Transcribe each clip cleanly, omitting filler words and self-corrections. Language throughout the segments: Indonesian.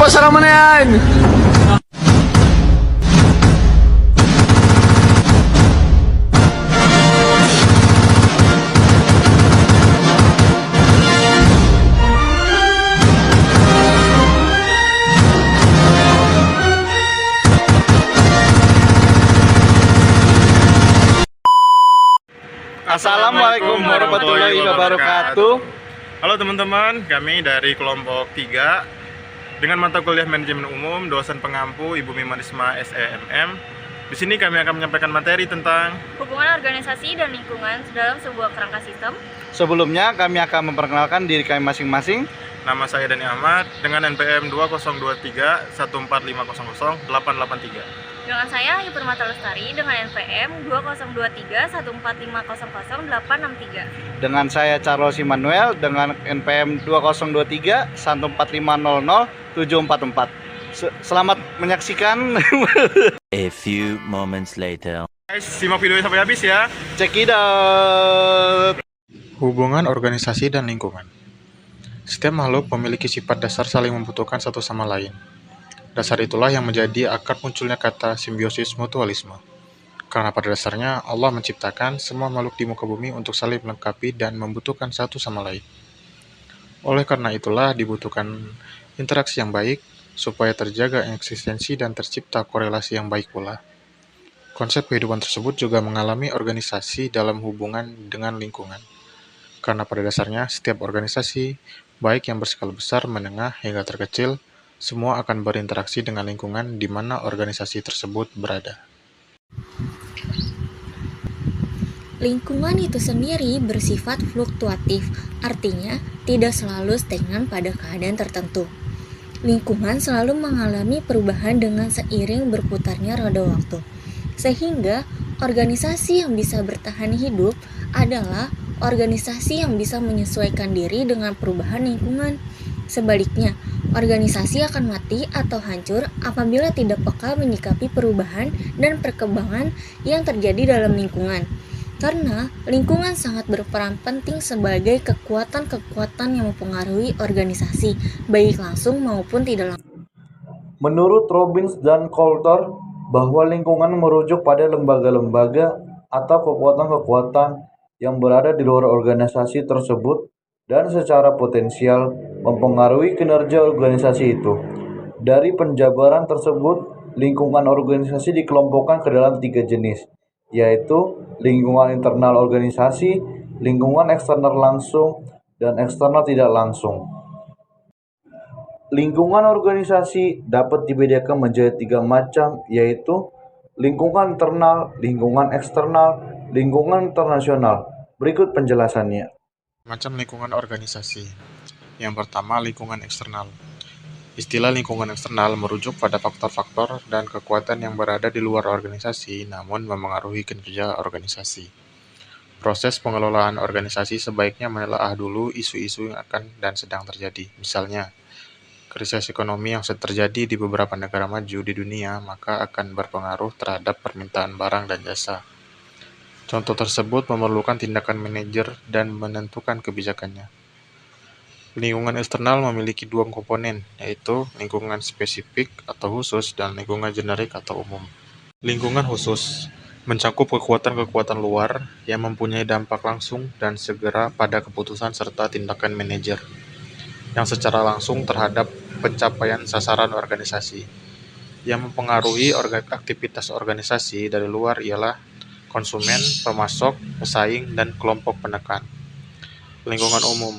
po, sara mo na yan! Assalamualaikum warahmatullahi wabarakatuh. Halo teman-teman, kami dari kelompok 3 dengan mata kuliah Manajemen Umum, dosen pengampu Ibu Mimanisma SEMM. Di sini kami akan menyampaikan materi tentang hubungan organisasi dan lingkungan dalam sebuah kerangka sistem. Sebelumnya kami akan memperkenalkan diri kami masing-masing. Nama saya Dani Ahmad dengan NPM 2023 14500 883. Dengan saya Ayu Permata Lestari dengan NPM 2023 14500 863. Dengan saya Charles Immanuel dengan NPM 2023 14500 744. Selamat menyaksikan. A few moments later. Guys, simak videonya sampai habis ya. Check it out. Hubungan organisasi dan lingkungan. Setiap makhluk memiliki sifat dasar saling membutuhkan satu sama lain. Dasar itulah yang menjadi akar munculnya kata simbiosis mutualisme. Karena pada dasarnya Allah menciptakan semua makhluk di muka bumi untuk saling melengkapi dan membutuhkan satu sama lain. Oleh karena itulah dibutuhkan interaksi yang baik supaya terjaga eksistensi dan tercipta korelasi yang baik pula. Konsep kehidupan tersebut juga mengalami organisasi dalam hubungan dengan lingkungan. Karena pada dasarnya setiap organisasi, baik yang berskala besar, menengah, hingga terkecil, semua akan berinteraksi dengan lingkungan di mana organisasi tersebut berada. Lingkungan itu sendiri bersifat fluktuatif, artinya tidak selalu stagnan pada keadaan tertentu. Lingkungan selalu mengalami perubahan dengan seiring berputarnya roda waktu. Sehingga organisasi yang bisa bertahan hidup adalah organisasi yang bisa menyesuaikan diri dengan perubahan lingkungan. Sebaliknya, organisasi akan mati atau hancur apabila tidak peka menyikapi perubahan dan perkembangan yang terjadi dalam lingkungan. Karena lingkungan sangat berperan penting sebagai kekuatan-kekuatan yang mempengaruhi organisasi, baik langsung maupun tidak langsung. Menurut Robbins dan Coulter, bahwa lingkungan merujuk pada lembaga-lembaga atau kekuatan-kekuatan yang berada di luar organisasi tersebut dan secara potensial mempengaruhi kinerja organisasi itu. Dari penjabaran tersebut, lingkungan organisasi dikelompokkan ke dalam 3 jenis, yaitu lingkungan internal organisasi, lingkungan eksternal langsung, dan eksternal tidak langsung. Lingkungan organisasi dapat dibedakan menjadi 3 macam, yaitu lingkungan internal, lingkungan eksternal, lingkungan internasional. Berikut penjelasannya. Macam lingkungan organisasi. Yang pertama, lingkungan eksternal. Istilah lingkungan eksternal merujuk pada faktor-faktor dan kekuatan yang berada di luar organisasi namun memengaruhi kinerja organisasi. Proses pengelolaan organisasi sebaiknya menelaah dulu isu-isu yang akan dan sedang terjadi. Misalnya, krisis ekonomi yang sedang terjadi di beberapa negara maju di dunia maka akan berpengaruh terhadap permintaan barang dan jasa. Contoh tersebut memerlukan tindakan manajer dan menentukan kebijakannya. Lingkungan eksternal memiliki 2 komponen, yaitu lingkungan spesifik atau khusus dan lingkungan generik atau umum. Lingkungan khusus mencakup kekuatan-kekuatan luar yang mempunyai dampak langsung dan segera pada keputusan serta tindakan manajer, yang secara langsung terhadap pencapaian sasaran organisasi. Yang mempengaruhi aktivitas organisasi dari luar ialah konsumen, pemasok, pesaing, dan kelompok penekan. Lingkungan umum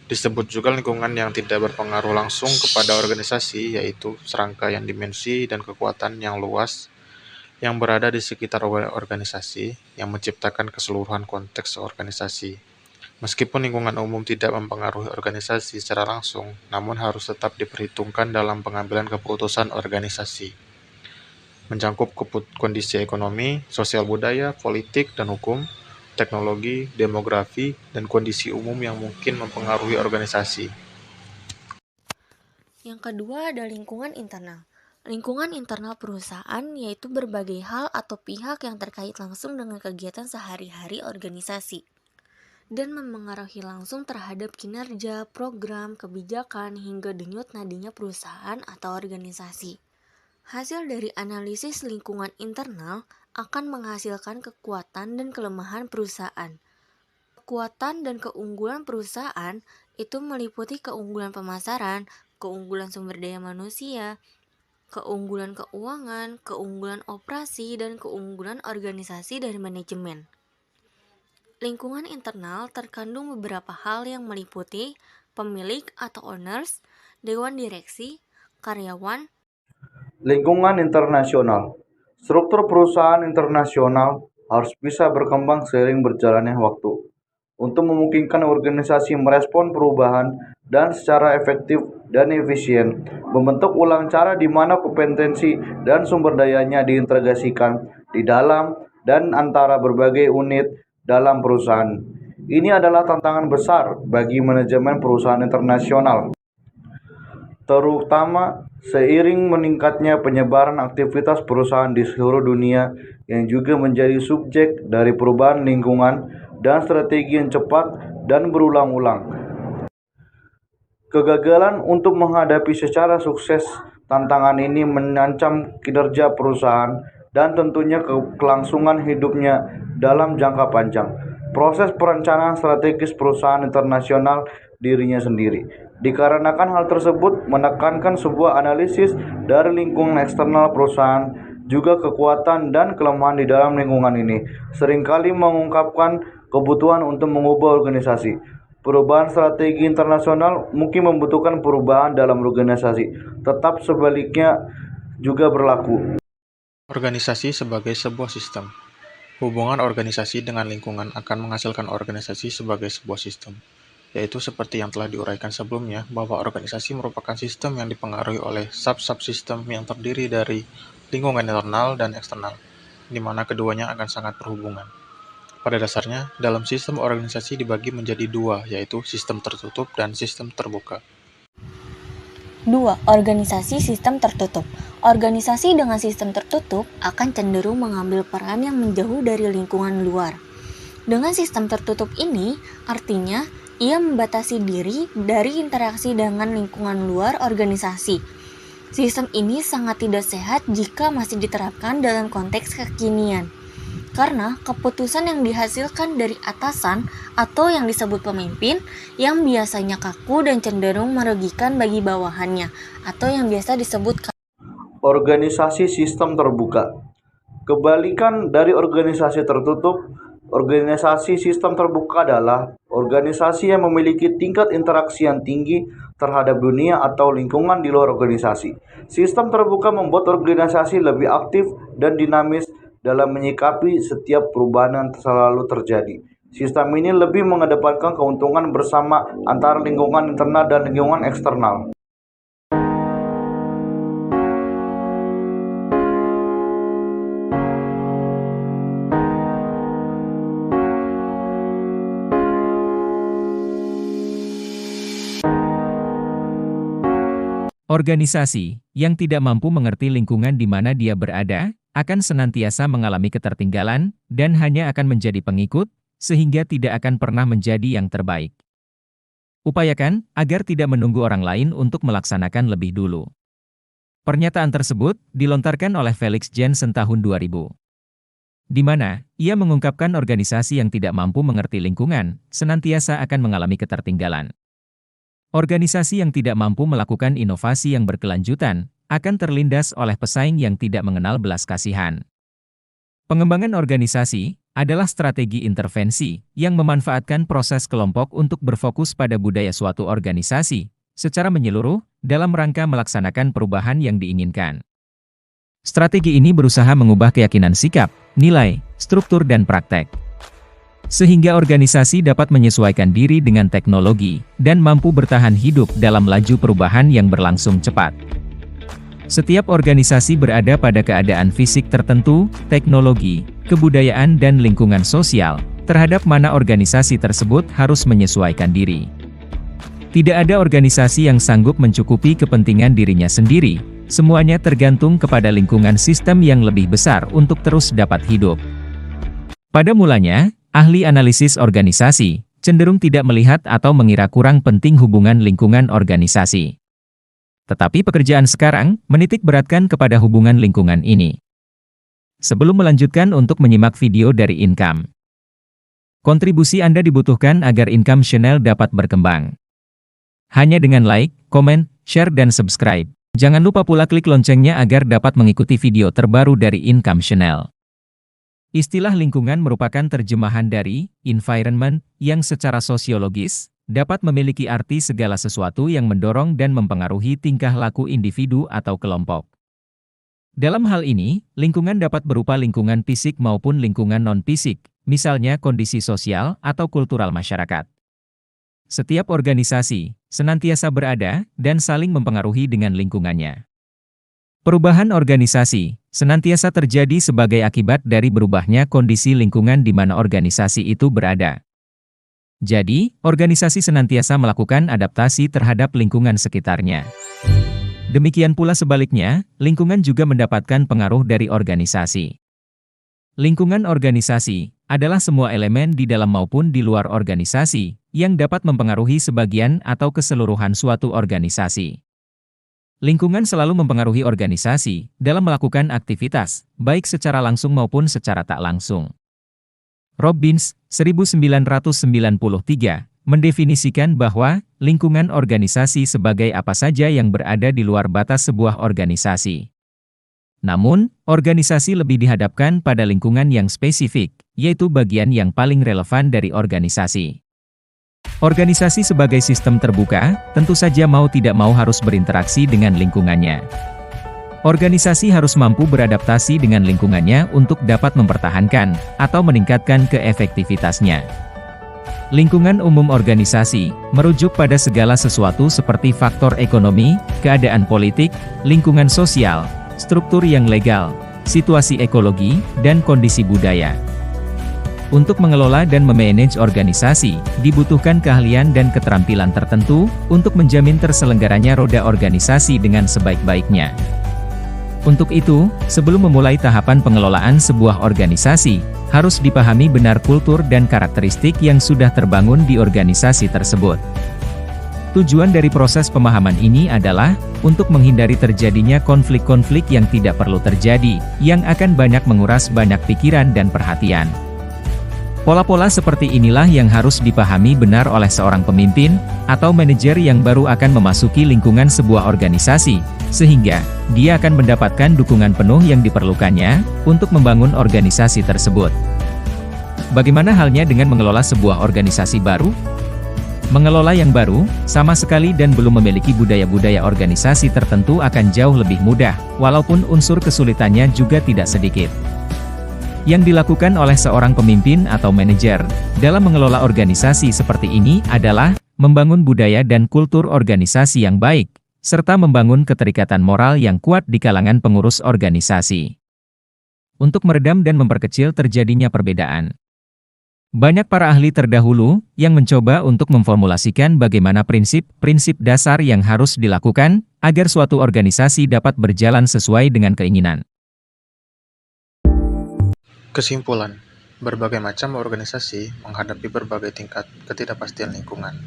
disebut juga lingkungan yang tidak berpengaruh langsung kepada organisasi, yaitu serangkaian dimensi dan kekuatan yang luas yang berada di sekitar organisasi yang menciptakan keseluruhan konteks organisasi. Meskipun lingkungan umum tidak mempengaruhi organisasi secara langsung, namun harus tetap diperhitungkan dalam pengambilan keputusan organisasi. Mencakup kondisi ekonomi, sosial budaya, politik dan hukum, teknologi, demografi, dan kondisi umum yang mungkin mempengaruhi organisasi. Yang kedua ada lingkungan internal. Lingkungan internal perusahaan yaitu berbagai hal atau pihak yang terkait langsung dengan kegiatan sehari-hari organisasi. dan memengaruhi langsung terhadap kinerja, program, kebijakan, hingga denyut nadinya perusahaan atau organisasi. Hasil dari analisis lingkungan internal akan menghasilkan kekuatan dan kelemahan perusahaan. Kekuatan dan keunggulan perusahaan itu meliputi keunggulan pemasaran, keunggulan sumber daya manusia, keunggulan keuangan, keunggulan operasi, dan keunggulan organisasi dan manajemen. Lingkungan internal terkandung beberapa hal yang meliputi pemilik atau owners, dewan direksi, karyawan. Lingkungan internasional. Struktur perusahaan internasional harus bisa berkembang seiring berjalannya waktu untuk memungkinkan organisasi merespon perubahan dan secara efektif dan efisien, membentuk ulang cara di mana kompetensi dan sumber dayanya diintegrasikan di dalam dan antara berbagai unit dalam perusahaan. Ini adalah tantangan besar bagi manajemen perusahaan internasional, terutama seiring meningkatnya penyebaran aktivitas perusahaan di seluruh dunia yang juga menjadi subjek dari perubahan lingkungan dan strategi yang cepat dan berulang-ulang. Kegagalan untuk menghadapi secara sukses tantangan ini mengancam kinerja perusahaan dan tentunya kelangsungan hidupnya dalam jangka panjang. Proses perencanaan strategis perusahaan internasional dirinya sendiri. Dikarenakan hal tersebut menekankan sebuah analisis dari lingkungan eksternal perusahaan, juga kekuatan dan kelemahan di dalam lingkungan ini, seringkali mengungkapkan kebutuhan untuk mengubah organisasi. Perubahan strategi internasional mungkin membutuhkan perubahan dalam organisasi, tetap sebaliknya juga berlaku. Organisasi sebagai sebuah sistem. Hubungan organisasi dengan lingkungan akan menghasilkan organisasi sebagai sebuah sistem, yaitu seperti yang telah diuraikan sebelumnya bahwa organisasi merupakan sistem yang dipengaruhi oleh sub-subsistem yang terdiri dari lingkungan internal dan eksternal, di mana keduanya akan sangat berhubungan. Pada dasarnya, dalam sistem organisasi dibagi menjadi dua, yaitu sistem tertutup dan sistem terbuka. 2. Organisasi sistem tertutup. Organisasi dengan sistem tertutup akan cenderung mengambil peran yang menjauh dari lingkungan luar. Dengan sistem tertutup ini, artinya ia membatasi diri dari interaksi dengan lingkungan luar organisasi. Sistem ini sangat tidak sehat jika masih diterapkan dalam konteks kekinian, karena keputusan yang dihasilkan dari atasan atau yang disebut pemimpin yang biasanya kaku dan cenderung merugikan bagi bawahannya, atau yang biasa disebut organisasi sistem terbuka. Kebalikan dari organisasi tertutup, organisasi sistem terbuka adalah organisasi yang memiliki tingkat interaksi yang tinggi terhadap dunia atau lingkungan di luar organisasi. Sistem terbuka membuat organisasi lebih aktif dan dinamis dalam menyikapi setiap perubahan yang selalu terjadi. Sistem ini lebih mengedepankan keuntungan bersama antara lingkungan internal dan lingkungan eksternal. Organisasi yang tidak mampu mengerti lingkungan di mana dia berada akan senantiasa mengalami ketertinggalan dan hanya akan menjadi pengikut, sehingga tidak akan pernah menjadi yang terbaik. Upayakan agar tidak menunggu orang lain untuk melaksanakan lebih dulu. Pernyataan tersebut dilontarkan oleh Felix Jensen tahun 2000, di mana ia mengungkapkan organisasi yang tidak mampu mengerti lingkungan senantiasa akan mengalami ketertinggalan. Organisasi yang tidak mampu melakukan inovasi yang berkelanjutan akan terlindas oleh pesaing yang tidak mengenal belas kasihan. Pengembangan organisasi adalah strategi intervensi yang memanfaatkan proses kelompok untuk berfokus pada budaya suatu organisasi secara menyeluruh dalam rangka melaksanakan perubahan yang diinginkan. Strategi ini berusaha mengubah keyakinan sikap, nilai, struktur, dan praktek, sehingga organisasi dapat menyesuaikan diri dengan teknologi dan mampu bertahan hidup dalam laju perubahan yang berlangsung cepat. Setiap organisasi berada pada keadaan fisik tertentu, teknologi, kebudayaan, dan lingkungan sosial, terhadap mana organisasi tersebut harus menyesuaikan diri. Tidak ada organisasi yang sanggup mencukupi kepentingan dirinya sendiri, semuanya tergantung kepada lingkungan sistem yang lebih besar untuk terus dapat hidup. Pada mulanya, ahli analisis organisasi, cenderung tidak melihat atau mengira kurang penting hubungan lingkungan organisasi. Tetapi pekerjaan sekarang menitik beratkan kepada hubungan lingkungan ini. Sebelum melanjutkan untuk menyimak video dari Income, kontribusi Anda dibutuhkan agar Income Channel dapat berkembang. Hanya dengan like, komen, share, dan subscribe. Jangan lupa pula klik loncengnya agar dapat mengikuti video terbaru dari Income Channel. Istilah lingkungan merupakan terjemahan dari environment yang secara sosiologis dapat memiliki arti segala sesuatu yang mendorong dan mempengaruhi tingkah laku individu atau kelompok. Dalam hal ini, lingkungan dapat berupa lingkungan fisik maupun lingkungan non-fisik, misalnya kondisi sosial atau kultural masyarakat. Setiap organisasi senantiasa berada dan saling mempengaruhi dengan lingkungannya. Perubahan organisasi senantiasa terjadi sebagai akibat dari berubahnya kondisi lingkungan di mana organisasi itu berada. Jadi, organisasi senantiasa melakukan adaptasi terhadap lingkungan sekitarnya. Demikian pula sebaliknya, lingkungan juga mendapatkan pengaruh dari organisasi. Lingkungan organisasi adalah semua elemen di dalam maupun di luar organisasi yang dapat mempengaruhi sebagian atau keseluruhan suatu organisasi. Lingkungan selalu mempengaruhi organisasi dalam melakukan aktivitas, baik secara langsung maupun secara tak langsung. Robbins, 1993, mendefinisikan bahwa lingkungan organisasi sebagai apa saja yang berada di luar batas sebuah organisasi. Namun, organisasi lebih dihadapkan pada lingkungan yang spesifik, yaitu bagian yang paling relevan dari organisasi. Organisasi sebagai sistem terbuka, tentu saja mau tidak mau harus berinteraksi dengan lingkungannya. Organisasi harus mampu beradaptasi dengan lingkungannya untuk dapat mempertahankan atau meningkatkan keefektivitasnya. Lingkungan umum organisasi merujuk pada segala sesuatu seperti faktor ekonomi, keadaan politik, lingkungan sosial, struktur yang legal, situasi ekologi, dan kondisi budaya. Untuk mengelola dan memanage organisasi, dibutuhkan keahlian dan keterampilan tertentu untuk menjamin terselenggaranya roda organisasi dengan sebaik-baiknya. Untuk itu, sebelum memulai tahapan pengelolaan sebuah organisasi, harus dipahami benar kultur dan karakteristik yang sudah terbangun di organisasi tersebut. Tujuan dari proses pemahaman ini adalah untuk menghindari terjadinya konflik-konflik yang tidak perlu terjadi, yang akan banyak menguras banyak pikiran dan perhatian. Pola-pola seperti inilah yang harus dipahami benar oleh seorang pemimpin atau manajer yang baru akan memasuki lingkungan sebuah organisasi, sehingga dia akan mendapatkan dukungan penuh yang diperlukannya untuk membangun organisasi tersebut. Bagaimana halnya dengan mengelola sebuah organisasi baru? Mengelola yang baru, sama sekali dan belum memiliki budaya-budaya organisasi tertentu akan jauh lebih mudah, walaupun unsur kesulitannya juga tidak sedikit. Yang dilakukan oleh seorang pemimpin atau manajer dalam mengelola organisasi seperti ini adalah membangun budaya dan kultur organisasi yang baik, serta membangun keterikatan moral yang kuat di kalangan pengurus organisasi. Untuk meredam dan memperkecil terjadinya perbedaan. Banyak para ahli terdahulu yang mencoba untuk memformulasikan bagaimana prinsip-prinsip dasar yang harus dilakukan agar suatu organisasi dapat berjalan sesuai dengan keinginan. Kesimpulan, berbagai macam organisasi menghadapi berbagai tingkat ketidakpastian lingkungan,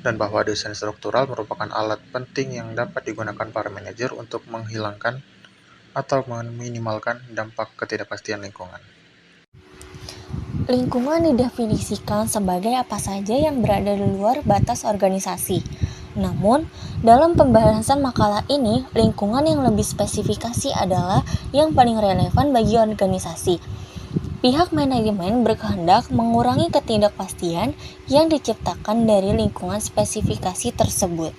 dan bahwa desain struktural merupakan alat penting yang dapat digunakan para manajer untuk menghilangkan atau meminimalkan dampak ketidakpastian lingkungan. Lingkungan didefinisikan sebagai apa saja yang berada di luar batas organisasi. Namun, dalam pembahasan makalah ini, lingkungan yang lebih spesifikasi adalah yang paling relevan bagi organisasi. Pihak manajemen berkehendak mengurangi ketidakpastian yang diciptakan dari lingkungan spesifikasi tersebut.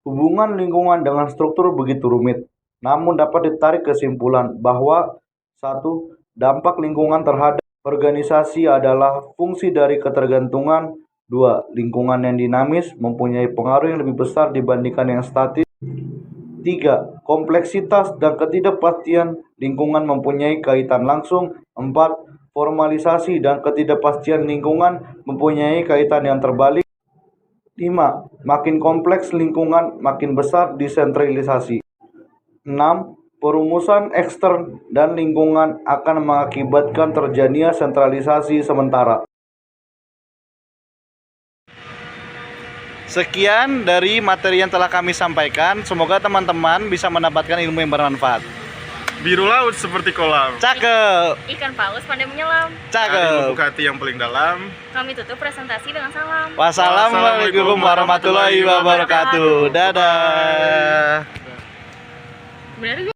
Hubungan lingkungan dengan struktur begitu rumit, namun dapat ditarik kesimpulan bahwa 1. Dampak lingkungan terhadap organisasi adalah fungsi dari ketergantungan. 2. Lingkungan yang dinamis mempunyai pengaruh yang lebih besar dibandingkan yang statis. 3. Kompleksitas dan ketidakpastian lingkungan mempunyai kaitan langsung. 4. Formalisasi dan ketidakpastian lingkungan mempunyai kaitan yang terbalik. 5. Makin kompleks lingkungan, makin besar desentralisasi. 6. Perumusan ekstern dan lingkungan akan mengakibatkan terjadinya sentralisasi sementara. Sekian dari materi yang telah kami sampaikan. Semoga teman-teman bisa mendapatkan ilmu yang bermanfaat. Biru laut seperti kolam. Cakep. Ikan paus pandai menyelam. Hari Cakep. lubuk hati yang paling dalam. Kami tutup presentasi dengan salam. Wassalamualaikum warahmatullahi wabarakatuh. Dadah. Benar